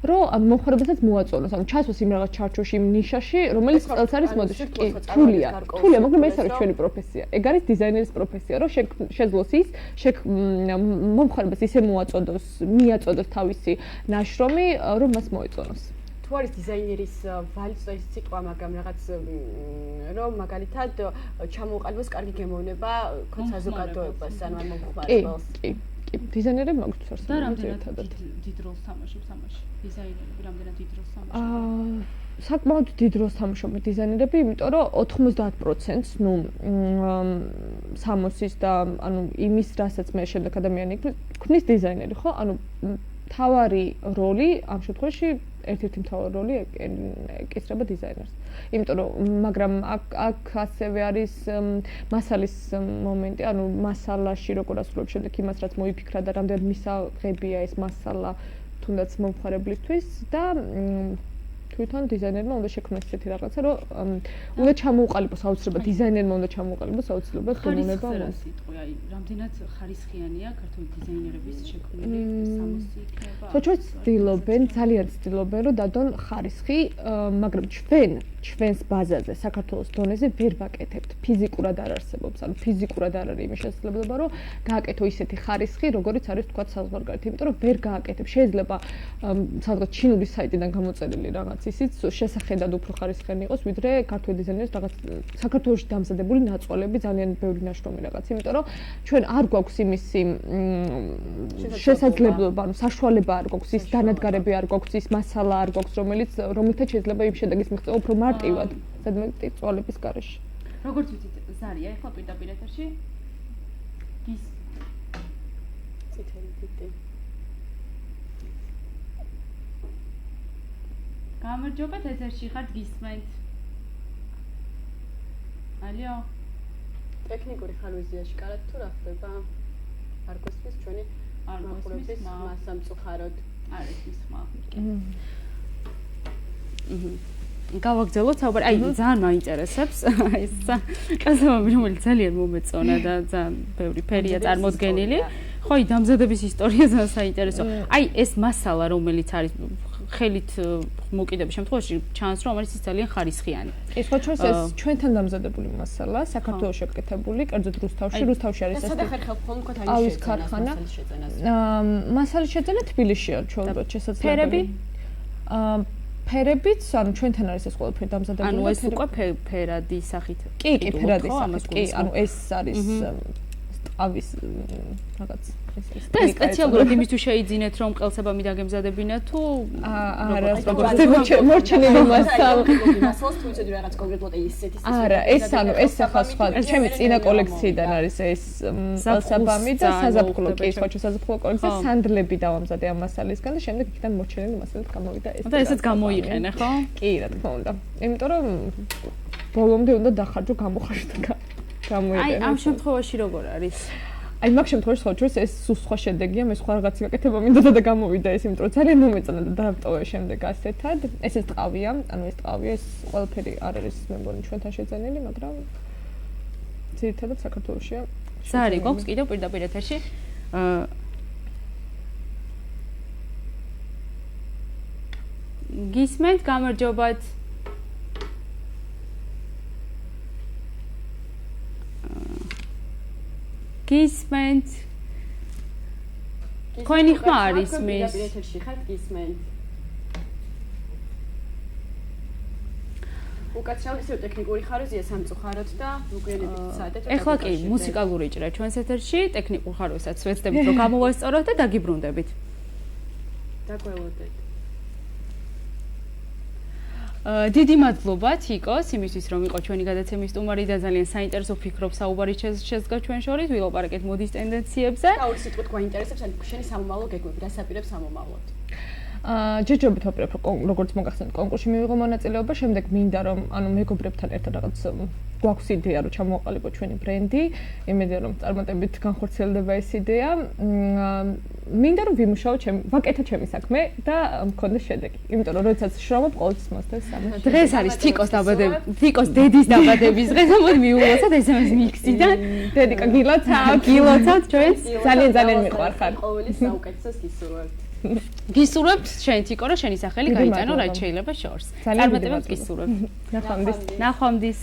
რომ მომხმარებელსაც მოაწონოს, ანუ ჩასვას იმ რაღაც ჩარჩოში, იმ ნიშაში, რომელიც წელს არის მოდაში. კი, თულია, მაგრამ ეს არის ჩვენი პროფესია. ეგ არის დიზაინერის პროფესია, რომ შეძლოს ის, მომხმარებელს ისე მიაწოდოს თავისი ნაშრომი, რომ მას მოეწონოს. თუ არის დიზაინერის ვალიც ის სიტყვა, მაგრამ რაღაც რომ მაგალითად ჩამოყალიბოს კარგი გემოვნება საზოგადოებას, ანუ ამ მომხმარებელს. კი. დიზაინერები მაგუც და რამდენად დიდ როლს თამაშობს ამაში? დიზაინერები რამდენად დიდ როლს თამაშობენ? საკმაოდ დიდ როლს თამაშობენ დიზაინერები, იმიტომ რომ 90%-ს, ნუ სამოსის და ანუ იმის, რასაც მე შემდეგ ადამიანი ქმნის დიზაინერი, ხო? ანუ თავარი როლი ამ შემთხვევაში ერთ-ერთი მთავარი როლი ეკისრება დიზაინერს. იმიტომ რომ მაგრამ აქ ასევე არის მასალის მომენტი, ანუ მასალაში როგორ ასრულებს შემდეგ იმას, რაც მოიფიქრა და რამდენად მისაღებია ეს მასალა თუნდაც მომხმარებლისთვის და თვითონ დიზაინერმა უნდა შექმნას ესეთი რაღაცა, რომ უნდა ჩამოუყალიბოს აუცილებლად დიზაინერმა უნდა ჩამოუყალიბოს აუცილებლად გემოვნება. აი, რამდენად ხარისხიანია ქართული დიზაინერების შექმნილი სამოსი იქნება? საერთოდ ცდილობენ, ძალიან ცდილობენ, რომ დადონ ხარისხი, მაგრამ ჩვენ ჩვენს ბაზაზე საქართველოს დონეზე ვერ ვაკეთებთ. ფიზიკურად არ არსებობს, ანუ ფიზიკურად არ არის იმის შესაძლებლობა, რომ გააკეთო ისეთი ხარისხი, როგორც არის თქვა საზღვარგარეთ, იმიტომ რომ ვერ გააკეთებ. შეიძლება სადღაც ჩინური საიტიდან გამოწერილი რაღაც ისიც შესახედად უფრო ხარისხიანი იყოს, ვიდრე ქართული დიზაინერის რაღაც საქართველოში დამზადებული ნაწყოლები ძალიან ბევრი ნაშრომი რაღაც, იმიტომ რომ ჩვენ არ გვაქვს იმისი შესაძლებლობა, ანუ საშუალება არ გვაქვს, ის დანადგარები არ გვაქვს, ის მასალა არ გვაქვს, რომელთაც შეიძლება იმ შედეგის მიღწევა უფრო მარტივად, ზედმეტი წვალების გარეშე. როგორც ვიცით, ზარია ახლა პირდაპირ ეთერში. ის წითელი თითი. გამარჯობა, ეთერში ხართ, გისმენთ. ალო. ტექნიკური ხარვიზიაში კარად თუ რა ხდება? არ გესმის ჩვენი მაყურებლის მასამწუხაროდ. არ ისმის ხმა. გავაგრძელოთ საუბარი. აი, ძალიან მაინტერესებს ეს კაცები, რომელიც ძალიან მომეწონა და ძალიან ბევრი ფერია წარმოდგენილი. ხო, აი, დამზადების ისტორია ძალიან საინტერესო. აი, ეს მასალა, რომელიც არის ხელით მოკიდების შემთხვევაში ჩანს, რომ არის ძალიან ხარისხიანი. ეს ხო ჩვენს ეს ჩვენთან დამზადებული მასალა, საქართველოში აკეთებული, კერძოდ რუსთავში არის ეს. სადა ხერხელ ხოლმე ავის ქარხანა. მასალის შეძენა თბილისშია ჩვეულებრივ შესაძლებელი. ფერებიც, ანუ ჩვენთან არის ეს ყველაფერი დამზადებული. ანუ ეს უკვე ფერადი სახით. კი, ფერადი სახით. კი, ანუ ეს არის ავის რაღაც და სპეციალურად იმისთვის შეიძინეთ რომ ყელსებამი დაგემზადებინა თუ არა მორჩენილი მასალა მასალას თუ იცოდი რაღაც კონკრეტულად ისეთი არა ეს ანუ ეს ახლა სხვა ჩემი წინა კოლექციიდან არის ეს ყელსებამი და საზაფხულო კი სხვა საზაფხულო კოლექცია სანდლები დავამზადე ამ მასალისგან და შემდეგ იქიდან მორჩენილი მასალით გამოვიდა ეს და ესეც გამოიყენე ხო? კი რა თქმა უნდა იმიტომ რომ ბოლომდე უნდა დახარჯო გამოხარჯო და აი ამ შემთხვევაში როგორ არის? აი მაგ შემთხვევაში ხო ჩვენს ეს სხვა შედეგია, მე სხვა რაღაცი გაკეთება მინდოდა და გამოვიდა ეს, იმიტომ რომ ძალიან მომეწონა და დაავტოვე შემდეგ ასეთად. ეს ტყავია, ანუ ეს ტყავია, ეს ყველაფერი არ არის მე მგონი ჩვენთან შეძენილი, მაგრამ ძირითადად საქართველოშია. ზარი გვაქვს კიდევ პირდაპირ ეთერში. გისმენთ, გამარჯობათ. გისმენთ. თქვენი ხმა არის მის. ეთერში ხართ გისმენთ. უკაცრავად ტექნიკური ხარვეზია სამწუხაროდ და მოგვიანებით საათად. ეხლა კი მუსიკალური ჭრა ჩვენს ეთერში, ტექნიკურ ხარვეზსაც ვეცდებით რომ გამოვასწოროთ და დაგიბრუნდებით. დაგველოდეთ. დიდი მადლობა თიკოს იმისთვის რომ იყო ჩვენი გადაცემის სტუმარი და ძალიან საინტერესო ფიქრობ საუბარი შედგა ჩვენ შორის ვილაპარაკეთ მოდის ტენდენციებზე. და ორი სიტყვით გვაინტერესებს ან შენი სამომავლო გეგმები რას აპირებს სამომავლოდ? ჯერჯერობით ვაპირებ როგორც მოგახსენეთ კონკურსში მივიღო მონაწილეობა, შემდეგ მინდა რომ ანუ მეგობრებთან ერთად რაღაც გვაქვს იდეა რომ ჩამოვაყალიბოთ ჩვენი ბრენდი, იმედია რომ წარმატებით განხორციელდება ეს იდეა. მინდა რომ ვიმუშაო ვაკეთო ჩემი საქმე და მქონდეს შედეგი. იმიტომ რომ როდესაც შრომობ ყოველთვის მოსდევს სამი. დღეს არის თიკოს დაბადების, თიკოს დედის დაბადების დღე და მოდი მიუღოთ SMS მიქსიდან. დედიკა გილოცავთ ჩვენს ძალიან მიყვარხარ. ყოველის საუკეთესოს გისურვებთ. გისურვებთ შენ თიკო რა შენი სახელი გაიტანო რაც შეიძლება შორს. წარმატებებს გისურვებთ. ნახვამდის. ნახვამდის.